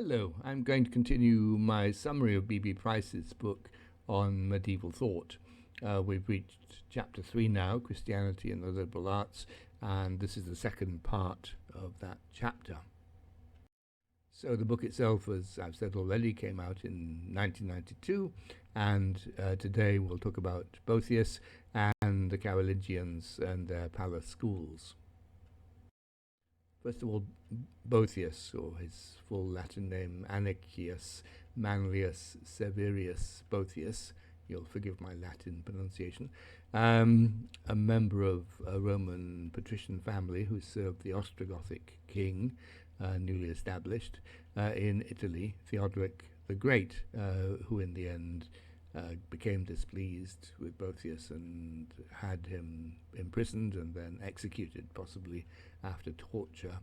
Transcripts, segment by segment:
Hello, I'm going to continue my summary of B.B. Price's book on medieval thought. We've reached chapter 3 now, Christianity and the Liberal Arts, and this is the second part of that chapter. So the book itself, as I've said already, came out in 1992, and today we'll talk about Boethius and the Carolingians and their palace schools. First of all, Boethius, or his full Latin name, Anicius Manlius Severius Boethius, you'll forgive my Latin pronunciation, a member of a Roman patrician family who served the Ostrogothic king, newly established, in Italy, Theodoric the Great, who in the end became displeased with Boethius and had him imprisoned and then executed, possibly after torture.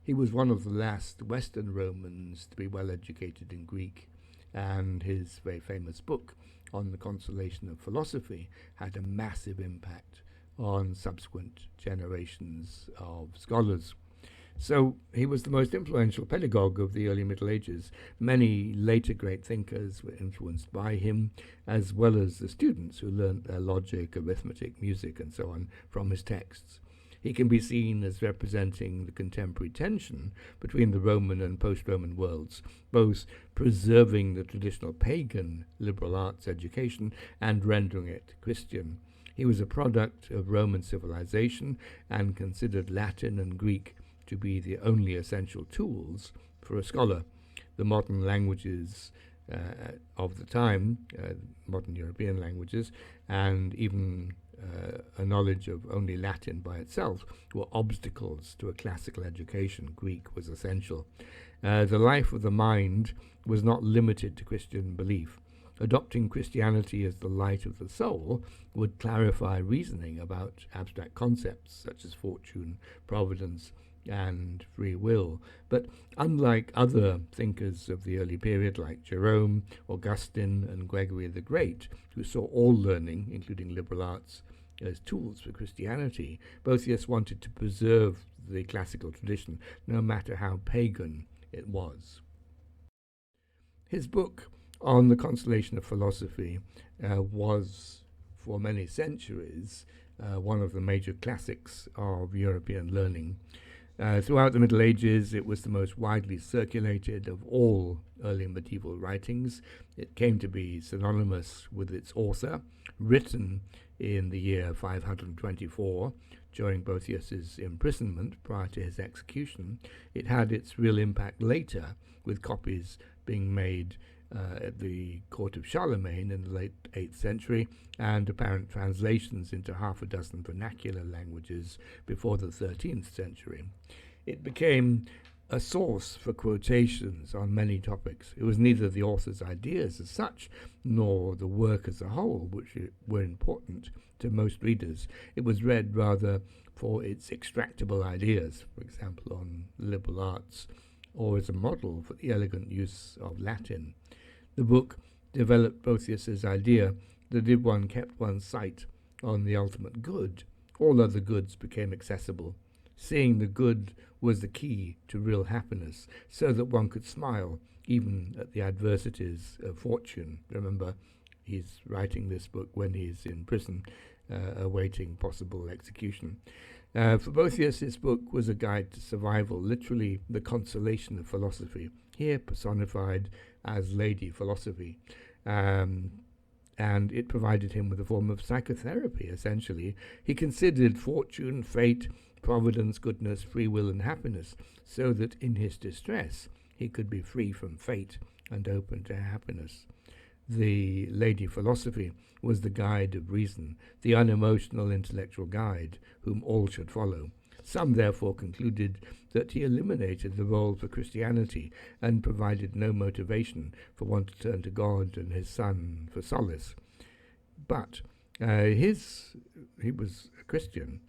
He was one of the last Western Romans to be well educated in Greek, and his very famous book on the Consolation of Philosophy had a massive impact on subsequent generations of scholars. So he was the most influential pedagogue of the early Middle Ages. Many later great thinkers were influenced by him, as well as the students who learnt their logic, arithmetic, music, and so on from his texts. He can be seen as representing the contemporary tension between the Roman and post-Roman worlds, both preserving the traditional pagan liberal arts education and rendering it Christian. He was a product of Roman civilization and considered Latin and Greek to be the only essential tools for a scholar. The modern languages of the time, modern European languages, and even a knowledge of only Latin by itself were obstacles to a classical education. Greek was essential. The life of the mind was not limited to Christian belief. Adopting Christianity as the light of the soul would clarify reasoning about abstract concepts such as fortune, providence, and free will. But unlike other thinkers of the early period like Jerome, Augustine, and Gregory the Great, who saw all learning, including liberal arts, as tools for Christianity, Boethius wanted to preserve the classical tradition, no matter how pagan it was. His book on the Consolation of Philosophy was, for many centuries, one of the major classics of European learning. Throughout the Middle Ages, it was the most widely circulated of all early medieval writings. It came to be synonymous with its author, written in the year 524, during Boethius's imprisonment prior to his execution. It had its real impact later, with copies being made at the court of Charlemagne in the late 8th century, and apparent translations into half a dozen vernacular languages before the 13th century. It became a source for quotations on many topics. It was neither the author's ideas as such, nor the work as a whole, which were important to most readers. It was read rather for its extractable ideas, for example, on liberal arts, or as a model for the elegant use of Latin. The book developed Boethius's idea that if one kept one's sight on the ultimate good, all other goods became accessible. Seeing the good was the key to real happiness, so that one could smile even at the adversities of fortune. Remember, he's writing this book when he's in prison, awaiting possible execution. For Boethius, his book was a guide to survival, literally the consolation of philosophy, here personified as Lady Philosophy. And it provided him with a form of psychotherapy, essentially. He considered fortune, fate, providence, goodness, free will, and happiness, so that in his distress he could be free from fate and open to happiness. The Lady Philosophy was the guide of reason, the unemotional intellectual guide whom all should follow. Some therefore concluded that he eliminated the role for Christianity and provided no motivation for one to turn to God and his Son for solace. But he was a Christian,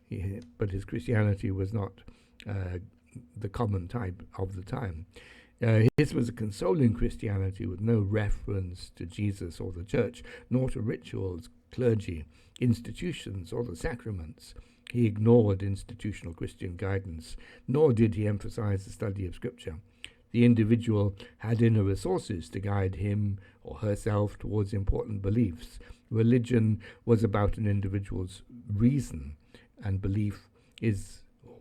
but his Christianity was not the common type of the time. His was a consoling Christianity with no reference to Jesus or the church, nor to rituals, clergy, institutions, or the sacraments. He ignored institutional Christian guidance, nor did he emphasize the study of Scripture. The individual had inner resources to guide him or herself towards important beliefs. Religion was about an individual's reason, and belief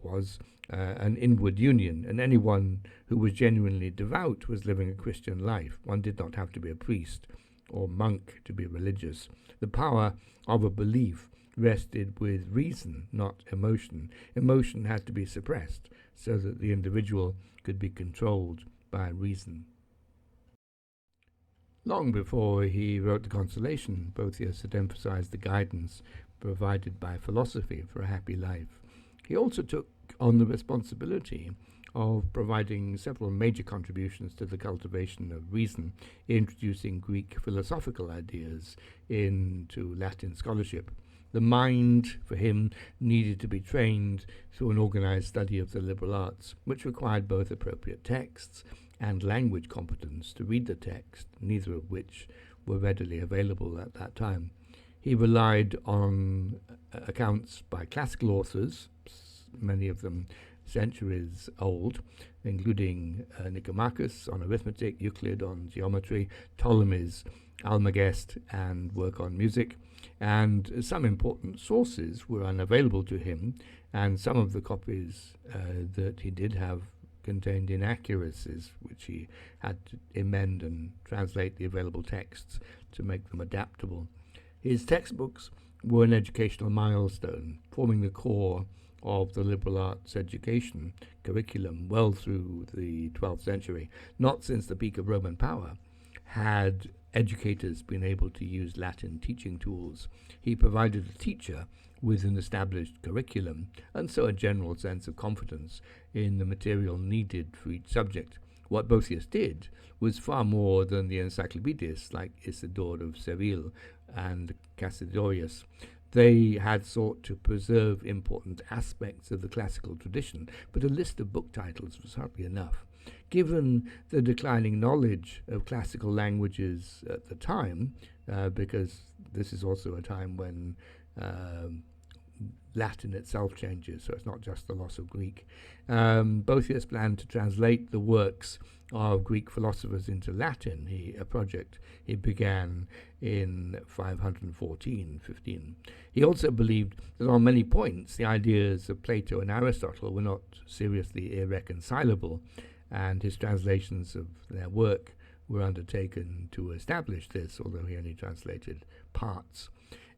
was an inward union, and anyone who was genuinely devout was living a Christian life. One did not have to be a priest or monk to be religious. The power of a belief rested with reason, not emotion. Emotion had to be suppressed so that the individual could be controlled by reason. Long before he wrote the Consolation, Boethius had emphasized the guidance provided by philosophy for a happy life. He also took on the responsibility of providing several major contributions to the cultivation of reason, introducing Greek philosophical ideas into Latin scholarship. The mind, for him, needed to be trained through an organized study of the liberal arts, which required both appropriate texts and language competence to read the text, neither of which were readily available at that time. He relied on accounts by classical authors, many of them centuries old, including Nicomachus on arithmetic, Euclid on geometry, Ptolemy's Almagest and work on music, and some important sources were unavailable to him, and some of the copies that he did have contained inaccuracies, which he had to amend and translate the available texts to make them adaptable. His textbooks were an educational milestone, forming the core of the liberal arts education curriculum well through the 12th century. Not since the peak of Roman power had educators been able to use Latin teaching tools. He provided the teacher with an established curriculum, and so a general sense of confidence in the material needed for each subject. What Boethius did was far more than the encyclopedists like Isidore of Seville and Cassiodorus. They had sought to preserve important aspects of the classical tradition, but a list of book titles was hardly enough. Given the declining knowledge of classical languages at the time, because this is also a time when Latin itself changes, so it's not just the loss of Greek. Boethius planned to translate the works of Greek philosophers into Latin, a project he began in 514-15. He also believed that on many points the ideas of Plato and Aristotle were not seriously irreconcilable, and his translations of their work were undertaken to establish this, although he only translated parts.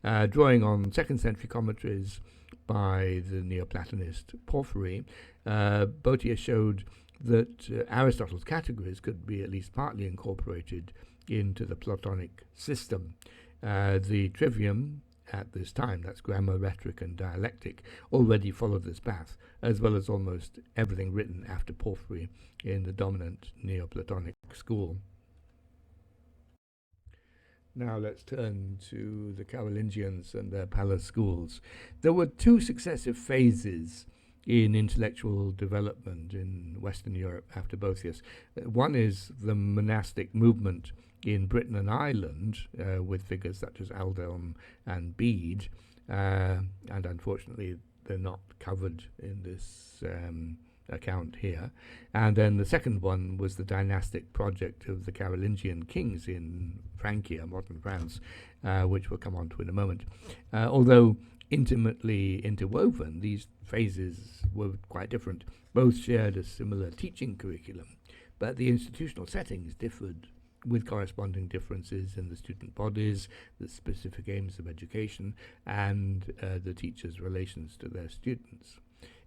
Drawing on second-century commentaries by the Neoplatonist Porphyry, Boethius showed that Aristotle's categories could be at least partly incorporated into the Platonic system. The trivium at this time, that's grammar, rhetoric, and dialectic, already followed this path, as well as almost everything written after Porphyry in the dominant Neoplatonic school. Now let's turn to the Carolingians and their palace schools. There were two successive phases in intellectual development in Western Europe after Boethius. One is the monastic movement in Britain and Ireland, with figures such as Aldhelm and Bede, and unfortunately they're not covered in this account here. And then the second one was the dynastic project of the Carolingian kings in Francia, modern France, which we'll come on to in a moment. Although intimately interwoven, these phases were quite different. Both shared a similar teaching curriculum, but the institutional settings differed, with corresponding differences in the student bodies, the specific aims of education, and the teachers' relations to their students.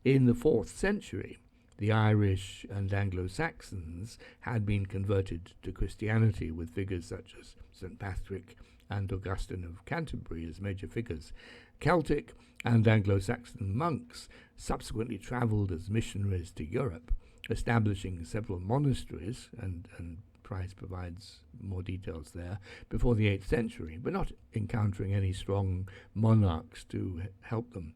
In the 4th century, the Irish and Anglo-Saxons had been converted to Christianity, with figures such as St. Patrick and Augustine of Canterbury as major figures. Celtic and Anglo-Saxon monks subsequently travelled as missionaries to Europe, establishing several monasteries, and Price provides more details there, before the 8th century, but not encountering any strong monarchs to help them.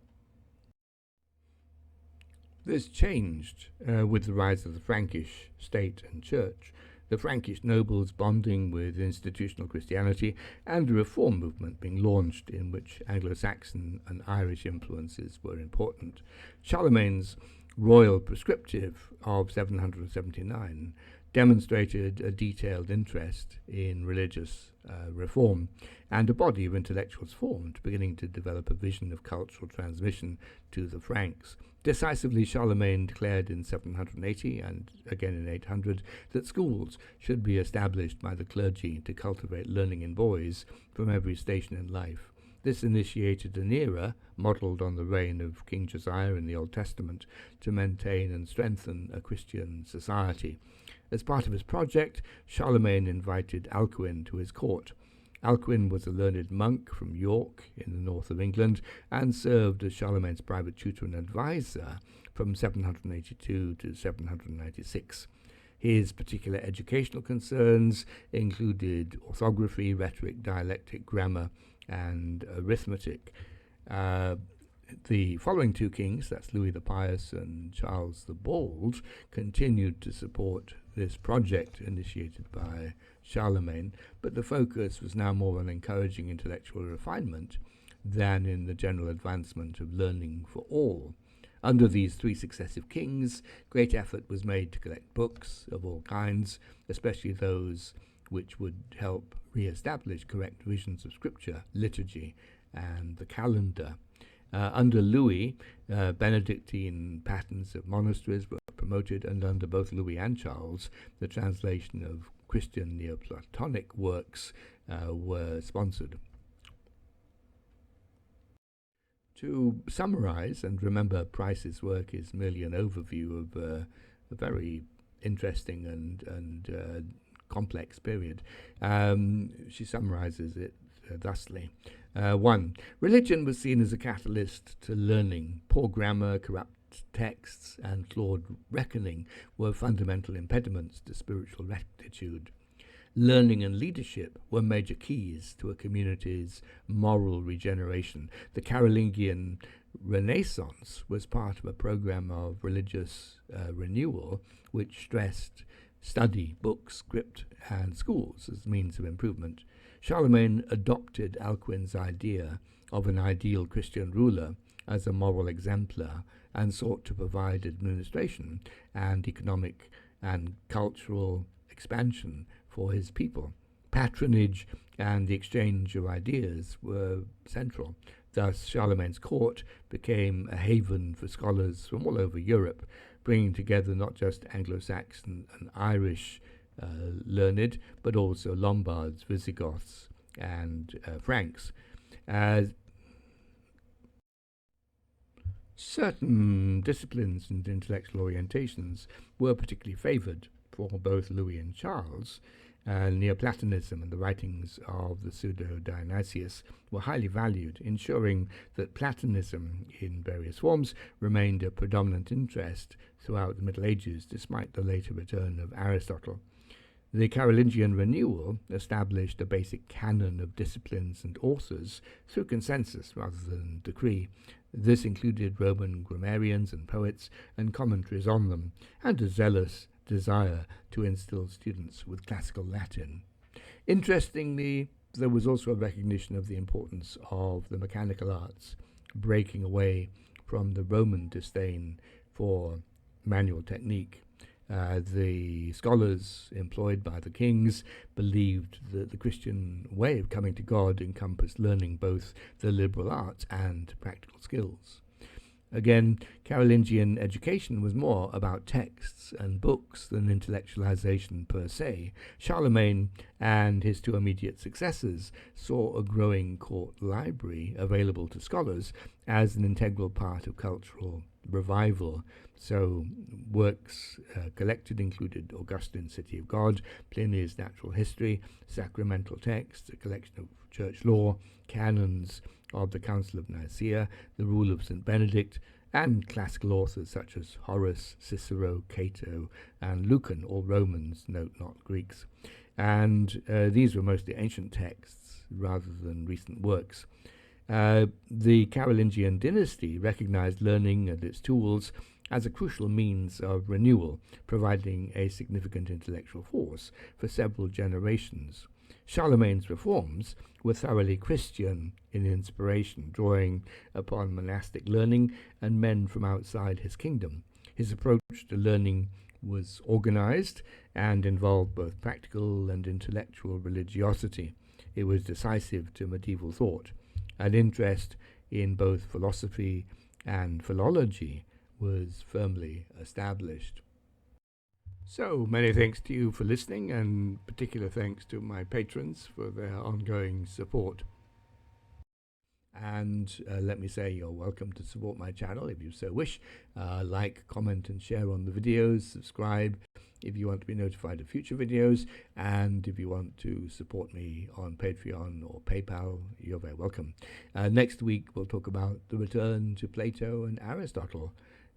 This changed with the rise of the Frankish state and church, the Frankish nobles bonding with institutional Christianity, and a reform movement being launched in which Anglo-Saxon and Irish influences were important. Charlemagne's royal prescriptive of 779 demonstrated a detailed interest in religious reform, and a body of intellectuals formed, beginning to develop a vision of cultural transmission to the Franks. Decisively, Charlemagne declared in 780 and again in 800 that schools should be established by the clergy to cultivate learning in boys from every station in life. This initiated an era, modelled on the reign of King Josiah in the Old Testament, to maintain and strengthen a Christian society. As part of his project, Charlemagne invited Alcuin to his court. Alcuin was a learned monk from York in the north of England and served as Charlemagne's private tutor and advisor from 782 to 796. His particular educational concerns included orthography, rhetoric, dialectic, grammar, and arithmetic. The following two kings, that's Louis the Pious and Charles the Bald, continued to support this project initiated by Charlemagne, but the focus was now more on encouraging intellectual refinement than in the general advancement of learning for all. Under these three successive kings, great effort was made to collect books of all kinds, especially those which would help re-establish correct visions of scripture, liturgy, and the calendar. Under Louis, Benedictine patterns of monasteries were promoted, and under both Louis and Charles, the translation of Christian Neoplatonic works were sponsored. To summarize, and remember Price's work is merely an overview of a very interesting and complex period, she summarizes it thusly. 1. Religion was seen as a catalyst to learning. Poor grammar, corrupt texts, and flawed reckoning were fundamental impediments to spiritual rectitude. Learning and leadership were major keys to a community's moral regeneration. The Carolingian Renaissance was part of a program of religious renewal which stressed study, books, script, and schools as means of improvement. Charlemagne adopted Alcuin's idea of an ideal Christian ruler as a moral exemplar and sought to provide administration and economic and cultural expansion for his people. Patronage and the exchange of ideas were central. Thus, Charlemagne's court became a haven for scholars from all over Europe, bringing together not just Anglo-Saxon and Irish learned, but also Lombards, Visigoths, and Franks. Certain disciplines and intellectual orientations were particularly favoured for both Louis and Charles. Neoplatonism and the writings of the pseudo-Dionysius were highly valued, ensuring that Platonism in various forms remained a predominant interest throughout the Middle Ages, despite the later return of Aristotle. The Carolingian renewal established a basic canon of disciplines and authors through consensus rather than decree. This included Roman grammarians and poets and commentaries on them, and a zealous desire to instill students with classical Latin. Interestingly, there was also a recognition of the importance of the mechanical arts, breaking away from the Roman disdain for manual technique. The scholars employed by the kings believed that the Christian way of coming to God encompassed learning both the liberal arts and practical skills. Again, Carolingian education was more about texts and books than intellectualization per se. Charlemagne and his two immediate successors saw a growing court library available to scholars as an integral part of cultural revival. So works collected included Augustine's City of God, Pliny's Natural History, sacramental texts, a collection of church law, canons of the Council of Nicaea, the Rule of St. Benedict, and classical authors such as Horace, Cicero, Cato, and Lucan, all Romans, note not Greeks. And these were mostly ancient texts rather than recent works. The Carolingian dynasty recognized learning and its tools as a crucial means of renewal, providing a significant intellectual force for several generations. Charlemagne's reforms were thoroughly Christian in inspiration, drawing upon monastic learning and men from outside his kingdom. His approach to learning was organized and involved both practical and intellectual religiosity. It was decisive to medieval thought. An interest in both philosophy and philology was firmly established. So, many thanks to you for listening, and particular thanks to my patrons for their ongoing support. And let me say you're welcome to support my channel if you so wish. Like, comment and share on the videos, subscribe if you want to be notified of future videos, and if you want to support me on Patreon or PayPal, you're very welcome. Next week we'll talk about the return to Plato and Aristotle.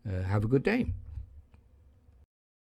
Have a good day.